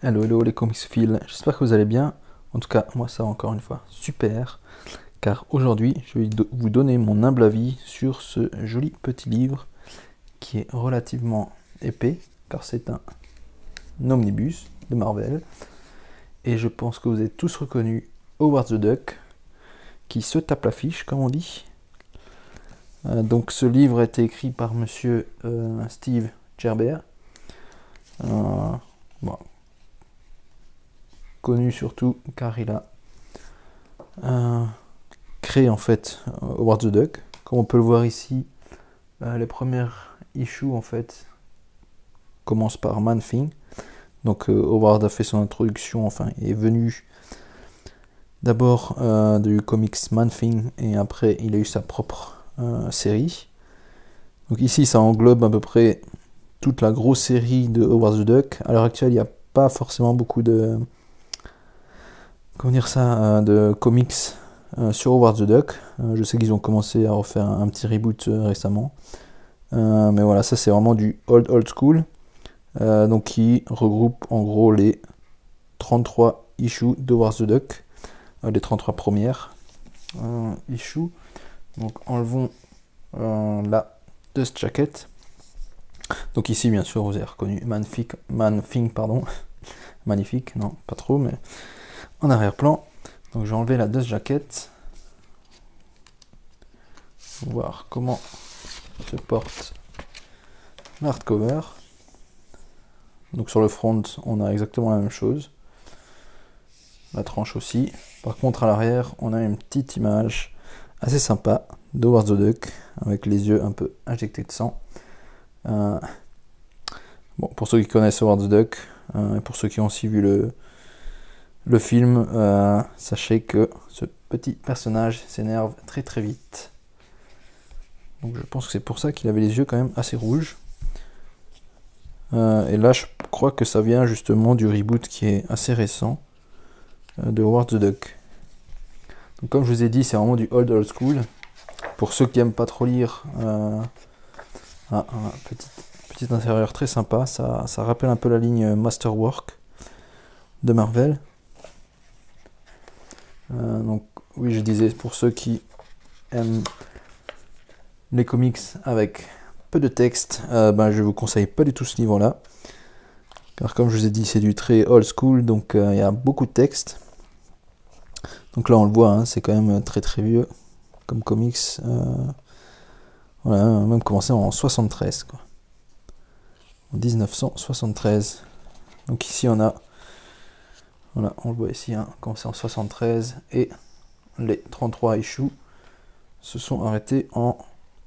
Hello, hello les comicsphiles, j'espère que vous allez bien. En tout cas, moi ça va encore une fois super, car aujourd'hui je vais vous donner mon humble avis sur ce joli petit livre qui est relativement épais, car c'est un omnibus de Marvel. Et je pense que vous avez tous reconnu Howard the Duck, qui se tape l'affiche, comme on dit. Donc ce livre a été écrit par monsieur Steve Gerber. Bon, connu surtout car il a créé en fait Howard the Duck. Comme on peut le voir ici, les premières issues en fait commencent par Man-Thing. Donc Howard a fait son introduction, enfin est venu d'abord du comics Man-Thing et après il a eu sa propre série. Donc ici ça englobe à peu près toute la grosse série de Howard the Duck. À l'heure actuelle il n'y a pas forcément beaucoup de de comics sur Howard the Duck. Je sais qu'ils ont commencé à refaire un petit reboot récemment. Mais voilà, ça c'est vraiment du old school. Donc qui regroupe en gros les 33 issues d'Howard the Duck. Les 33 premières issues. Donc enlevons la Dust Jacket. Donc ici bien sûr vous avez reconnu Man-Thing, pardon. Magnifique, non pas trop, mais en arrière-plan. Donc j'ai enlevé la Dust Jacket. Voir comment se porte l'hardcover. Donc sur le front on a exactement la même chose. La tranche aussi. Par contre à l'arrière on a une petite image assez sympa d'Howard the Duck avec les yeux un peu injectés de sang. Bon, pour ceux qui connaissent Howard the Duck et pour ceux qui ont aussi vu le film, sachez que ce petit personnage s'énerve très très vite. Donc je pense que c'est pour ça qu'il avait les yeux quand même assez rouges. Et là je crois que ça vient justement du reboot qui est assez récent de Howard the Duck. Donc comme je vous ai dit, c'est vraiment du old school. Pour ceux qui aiment pas trop lire, un petit intérieur très sympa. Ça rappelle un peu la ligne Masterwork de Marvel. Donc oui, je disais, pour ceux qui aiment les comics avec peu de texte, je vous conseille pas du tout ce livre là, car comme je vous ai dit c'est du très old school, donc il y a beaucoup de texte. Donc là on le voit, hein, c'est quand même très très vieux comme comics. Voilà, même commencé en 73 quoi. En 1973. Donc ici on a, voilà, on le voit ici, hein, commencé en 73 et les 33 issues se sont arrêtés en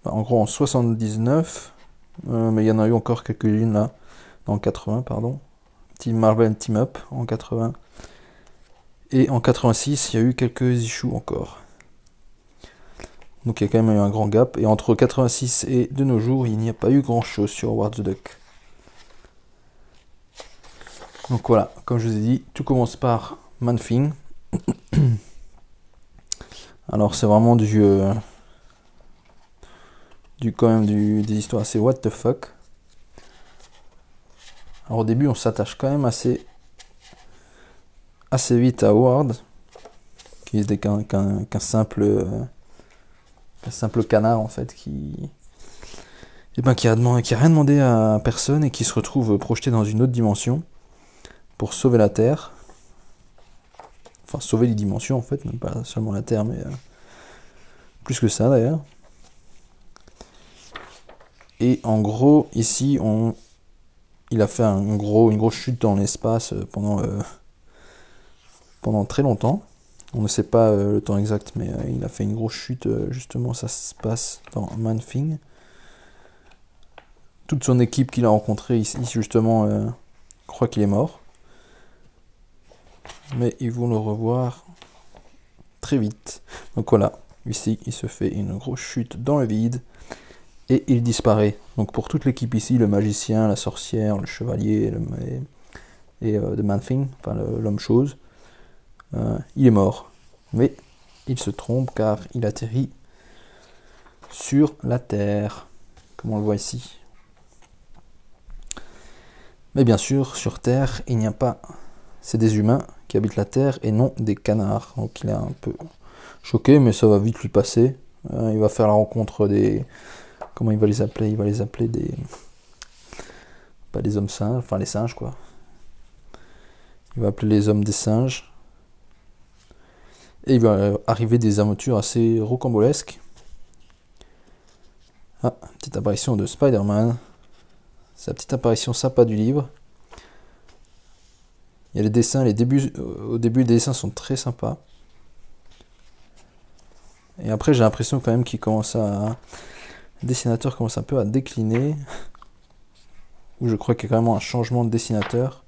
gros en 79, mais il y en a eu encore quelques-unes là, en 80, pardon. Team Marvel Team Up en 80. Et en 86, il y a eu quelques issues encore. Donc il y a quand même eu un grand gap. Et entre 86 et de nos jours, il n'y a pas eu grand chose sur Howard the Duck. Donc voilà, comme je vous ai dit, tout commence par Man-Thing. Alors c'est vraiment des histoires assez what the fuck. Alors au début on s'attache quand même assez vite à Howard, qui était qu'un simple canard en fait, qui a rien demandé à personne et qui se retrouve projeté dans une autre dimension pour sauver la Terre. Enfin sauver les dimensions en fait, même pas seulement la Terre, mais plus que ça d'ailleurs. Et en gros ici il a fait une grosse chute dans l'espace pendant très longtemps. On ne sait pas le temps exact, mais il a fait une grosse chute, justement, ça se passe dans Man-Thing. Toute son équipe qu'il a rencontrée ici, justement, croit qu'il est mort. Mais ils vont le revoir très vite. Donc voilà, ici, il se fait une grosse chute dans le vide et il disparaît. Donc pour toute l'équipe ici, le magicien, la sorcière, le chevalier et de Man-Thing, enfin l'homme-chose, il est mort. Mais il se trompe car il atterrit sur la Terre, comme on le voit ici. Mais bien sûr, sur Terre, il n'y a pas c'est des humains qui habitent la Terre et non des canards. Donc il est un peu choqué, mais ça va vite lui passer. Il va faire la rencontre des... Comment il va les appeler? Il va les appeler des... Pas des hommes singes, enfin les singes quoi. Il va appeler les hommes des singes. Et il va arriver des aventures assez rocambolesques. Ah, petite apparition de Spider-Man. C'est la petite apparition sympa du livre. Il y a les dessins, au début les dessins sont très sympas. Et après j'ai l'impression quand même qu'il commence à... Le dessinateur commence un peu à décliner. Ou je crois qu'il y a carrément un changement de dessinateur.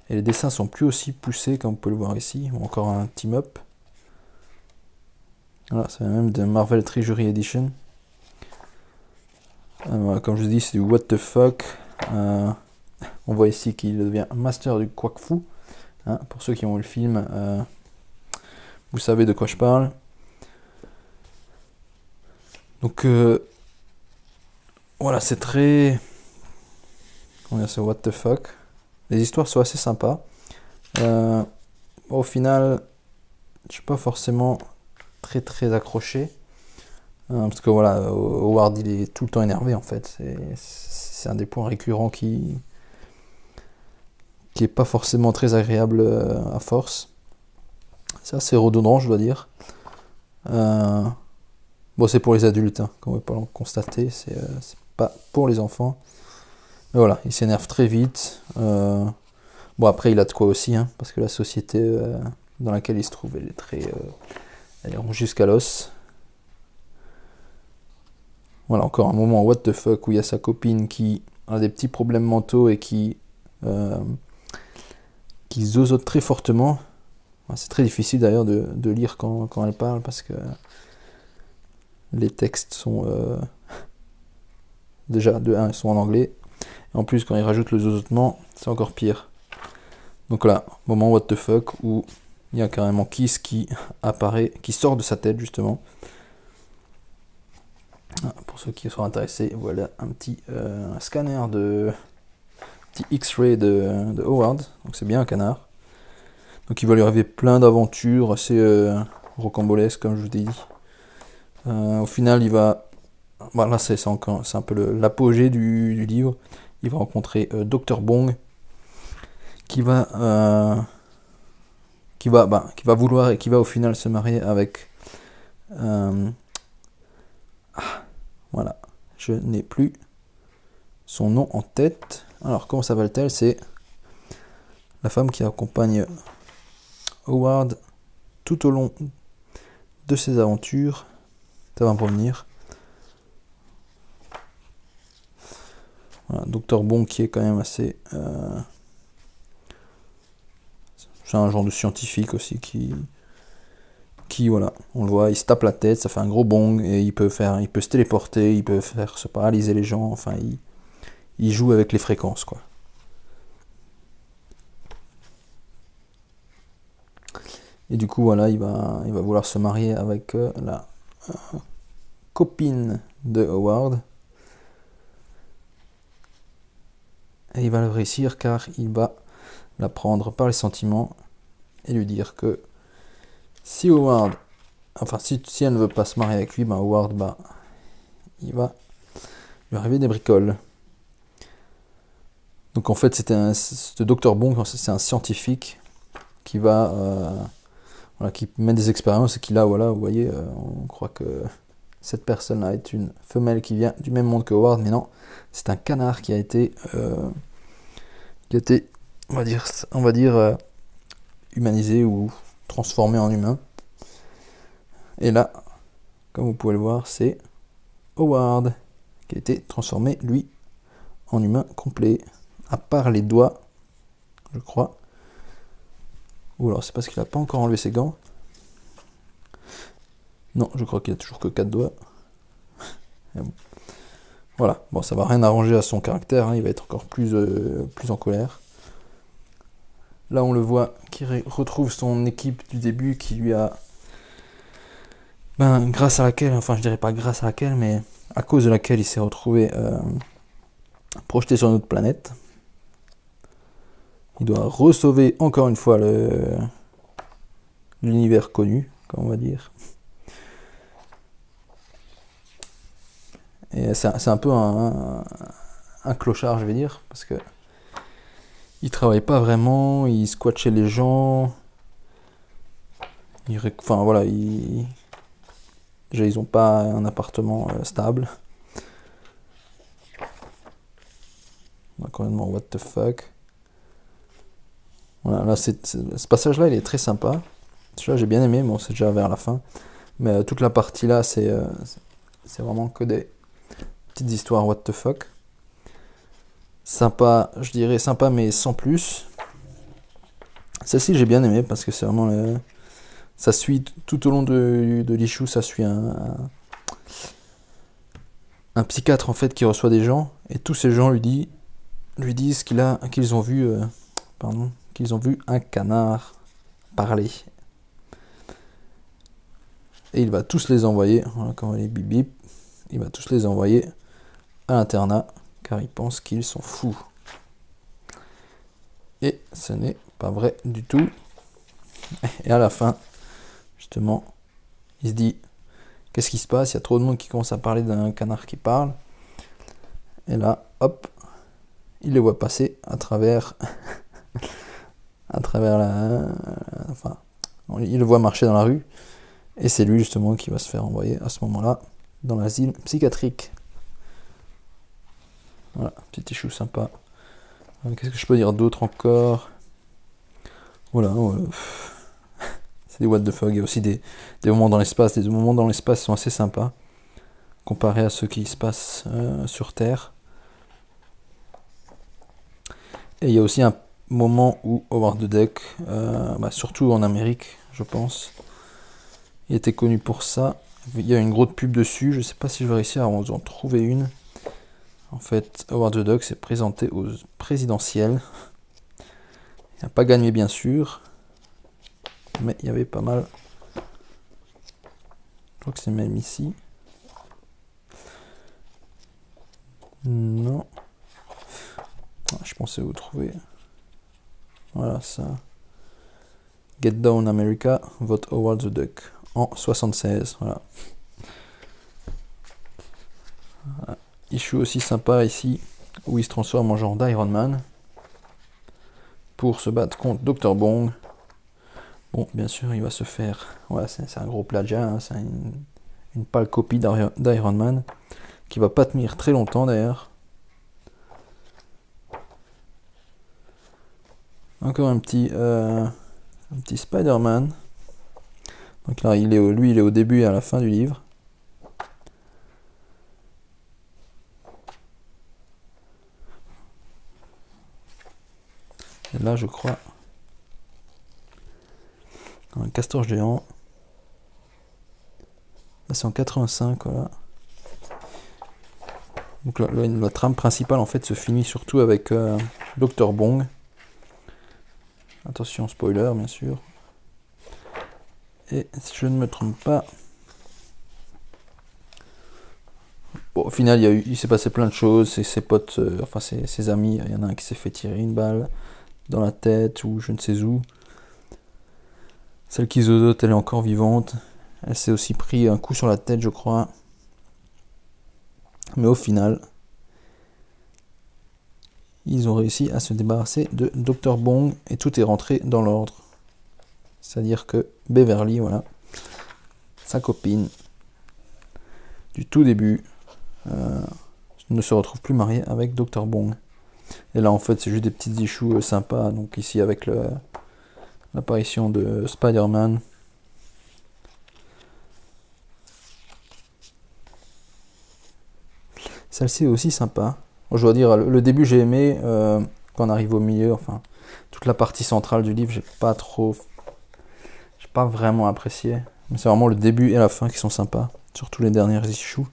Et les dessins sont plus aussi poussés comme vous pouvez le voir ici. Ou encore un team-up. Voilà, c'est même de Marvel Treasury Edition. Voilà, comme je vous dis, c'est du what the fuck. On voit ici qu'il devient master du quack fou. Hein, pour ceux qui ont vu le film, vous savez de quoi je parle. Donc voilà, c'est très... Comment dire, c'est what the fuck. Les histoires sont assez sympas. Au final, je suis pas forcément très accroché. Parce que voilà, Howard il est tout le temps énervé en fait. C'est un des points récurrents qui est pas forcément très agréable à force. C'est assez redondant, je dois dire. Bon, c'est pour les adultes, hein, comme on peut le constater. C'est pas pour les enfants. Mais voilà, il s'énerve très vite. Bon, après, il a de quoi aussi, hein, parce que la société dans laquelle il se trouve, elle est très... elle est ronge jusqu'à l'os. Voilà, encore un moment what the fuck où il y a sa copine qui a des petits problèmes mentaux et qui zozote très fortement. C'est très difficile d'ailleurs de lire quand elle parle parce que les textes sont déjà de 1 ils sont en anglais. Et en plus quand il rajoute le zozotement, c'est encore pire. Donc là, moment what the fuck où il y a carrément Kiss qui apparaît, qui sort de sa tête justement. Pour ceux qui sont intéressés, voilà un petit scanner petit X-ray de Howard. Donc c'est bien un canard. Donc il va lui arriver plein d'aventures assez rocambolesques comme je vous ai dit. Au final il va... Voilà, c'est un peu l'apogée du livre. Il va rencontrer Dr Bong qui va vouloir et qui va au final se marier avec voilà, je n'ai plus son nom en tête. Alors comment s'appelle-t-elle? C'est la femme qui accompagne Howard tout au long de ses aventures. Ça va me revenir. Voilà, Dr Bong qui est quand même assez... c'est un genre de scientifique aussi qui voilà, on le voit, il se tape la tête, ça fait un gros bong et il peut se téléporter, il peut faire se paralyser les gens, enfin il joue avec les fréquences quoi. Et du coup voilà, il va vouloir se marier avec la copine de Howard. Et il va le réussir car il va la prendre par les sentiments et lui dire que si Howard, enfin si elle ne veut pas se marier avec lui, ben Howard, il va lui arriver des bricoles. Donc en fait ce Dr Bong, c'est un scientifique qui va voilà, qui mène des expériences et qui là voilà, vous voyez, on croit que cette personne-là est une femelle qui vient du même monde que Howard, mais non, c'est un canard qui a été on va dire humanisé ou transformé en humain. Et là, comme vous pouvez le voir, c'est Howard qui a été transformé, lui, en humain complet. À part les doigts, je crois. Ou alors c'est parce qu'il n'a pas encore enlevé ses gants. Non, je crois qu'il a toujours que 4 doigts. Bon. Voilà, bon, ça va rien arranger à son caractère, hein. Il va être encore plus en colère. Là, on le voit qui retrouve son équipe du début qui lui a... grâce à laquelle, enfin je dirais pas grâce à laquelle, mais à cause de laquelle il s'est retrouvé projeté sur une autre planète. Il doit re-sauver encore une fois l'univers connu, comme on va dire. Et c'est un peu un clochard, je vais dire, parce que il travaille pas vraiment, il squatte chez les gens. Enfin voilà, déjà ils ont pas un appartement stable. Encore une fois, what the fuck. Voilà, là ce passage-là, il est très sympa. Celui-là, j'ai bien aimé, bon, c'est déjà vers la fin. Mais toute la partie là, c'est vraiment que des petites histoires what the fuck. Sympa, je dirais sympa, mais sans plus. Celle-ci, j'ai bien aimé parce que c'est vraiment ça suit tout au long de l'issue, ça suit un psychiatre en fait qui reçoit des gens et tous ces gens lui disent qu'ils ont vu un canard parler. Et il va tous les envoyer, voilà, quand les bip bip, il va tous les envoyer à l'internat car il pense qu'ils sont fous. Et ce n'est pas vrai du tout. Et à la fin, justement, il se dit, qu'est-ce qui se passe? Il y a trop de monde qui commence à parler d'un canard qui parle. Et là, hop, il les voit passer à travers enfin, il le voit marcher dans la rue. Et c'est lui justement qui va se faire envoyer à ce moment-là dans l'asile psychiatrique. Voilà, petit échou sympa. Qu'est-ce que je peux dire d'autre encore? Voilà, c'est des what the fuck. Il y a aussi des moments dans l'espace. Des moments dans l'espace sont assez sympas comparé à ceux qui se passent sur Terre. Et il y a aussi un moment où Howard the Duck, surtout en Amérique, je pense, il était connu pour ça. Il y a une grosse pub dessus. Je sais pas si je vais réussir à vous en trouver une. En fait, Howard the Duck s'est présenté aux présidentielles. Il n'a pas gagné, bien sûr. Mais il y avait pas mal. Je crois que c'est même ici. Non. Je pensais vous trouver. Voilà ça. Get Down America, vote Howard the Duck. En 76. Voilà. Issue aussi sympa ici, où il se transforme en genre d'Iron Man pour se battre contre Dr. Bong. Bon, bien sûr, il va se faire... Ouais, c'est un gros plagiat, hein, c'est une pâle copie d'Iron Man, qui va pas tenir très longtemps d'ailleurs. Encore un petit Spider-Man. Donc là, lui, il est au début et à la fin du livre. Et là, je crois, un castor géant. Là, c'est en 85, voilà. Donc la trame principale, en fait, se finit surtout avec Dr. Bong. Attention, spoiler, bien sûr. Et si je ne me trompe pas... Bon, au final, il s'est passé plein de choses. Ses potes, ses amis, il y en a un qui s'est fait tirer une balle dans la tête ou je ne sais où. Celle qui zozote, elle est encore vivante. Elle s'est aussi pris un coup sur la tête, je crois. Mais au final, ils ont réussi à se débarrasser de Dr. Bong et tout est rentré dans l'ordre. C'est-à-dire que Beverly, voilà, sa copine du tout début, ne se retrouve plus mariée avec Dr. Bong. Et là, en fait, c'est juste des petites issues sympas. Donc ici, avec l'apparition de Spider-Man. Celle-ci est aussi sympa. Je dois dire, le début, j'ai aimé. Quand on arrive au milieu, enfin, toute la partie centrale du livre, j'ai pas vraiment apprécié. Mais c'est vraiment le début et la fin qui sont sympas. Surtout les dernières issues.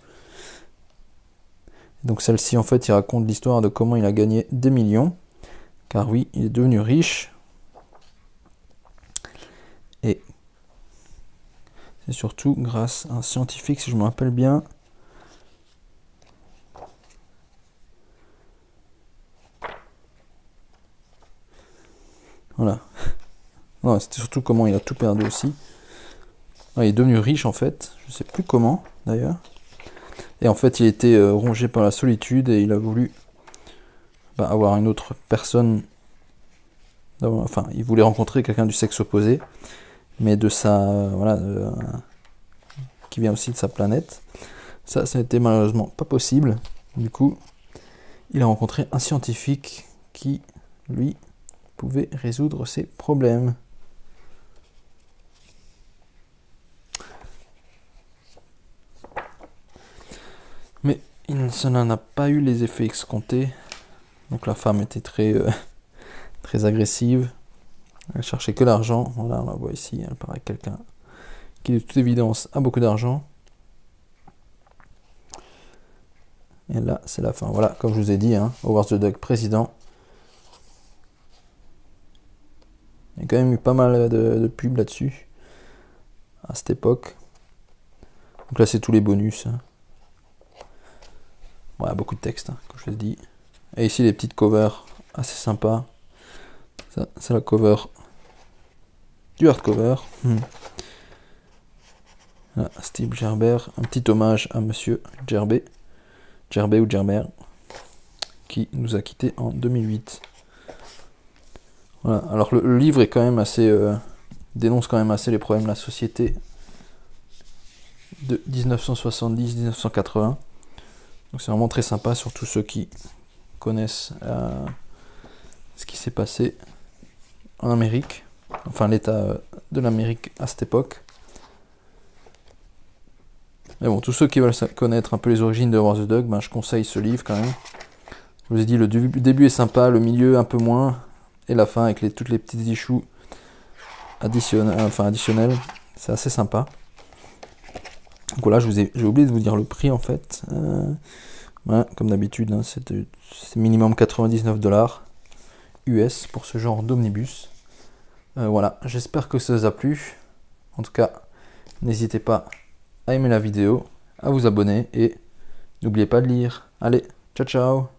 Donc celle-ci, en fait, il raconte l'histoire de comment il a gagné des millions. Car oui, il est devenu riche. Et c'est surtout grâce à un scientifique, si je me rappelle bien. Non, c'était surtout comment il a tout perdu aussi. Non, il est devenu riche en fait, je sais plus comment d'ailleurs. Et en fait, il a été rongé par la solitude et il a voulu avoir une autre personne. Enfin, il voulait rencontrer quelqu'un du sexe opposé, mais de sa qui vient aussi de sa planète. Ça a été malheureusement pas possible. Du coup, il a rencontré un scientifique qui, lui, pouvait résoudre ses problèmes. Mais ça n'en a pas eu les effets escomptés. Donc la femme était très agressive. Elle cherchait que l'argent. Voilà, on la voit ici. Elle paraît quelqu'un qui, de toute évidence, a beaucoup d'argent. Et là, c'est la fin. Voilà, comme je vous ai dit, Howard the Duck président. Il y a quand même eu pas mal de pubs là-dessus, à cette époque. Donc là, c'est tous les bonus. Ouais, beaucoup de texte, comme je vous ai dit. Et ici, les petites covers assez sympas. Ça, c'est la cover du hardcover. Là, Steve Gerber, un petit hommage à Monsieur Gerber ou Gerber, qui nous a quittés en 2008. Voilà. Alors le livre est quand même assez dénonce quand même assez les problèmes de la société de 1970-1980. Donc c'est vraiment très sympa, surtout ceux qui connaissent ce qui s'est passé en Amérique, enfin l'état de l'Amérique à cette époque. Mais bon, tous ceux qui veulent connaître un peu les origines de Howard the Duck, je conseille ce livre quand même. Je vous ai dit, le début est sympa, le milieu un peu moins, et la fin avec toutes les petites issues additionnelles, c'est assez sympa. Donc voilà, j'ai oublié de vous dire le prix en fait. Voilà, comme d'habitude, c'est minimum 99$ US pour ce genre d'omnibus. Voilà, j'espère que ça vous a plu. En tout cas, n'hésitez pas à aimer la vidéo, à vous abonner et n'oubliez pas de lire. Allez, ciao ciao!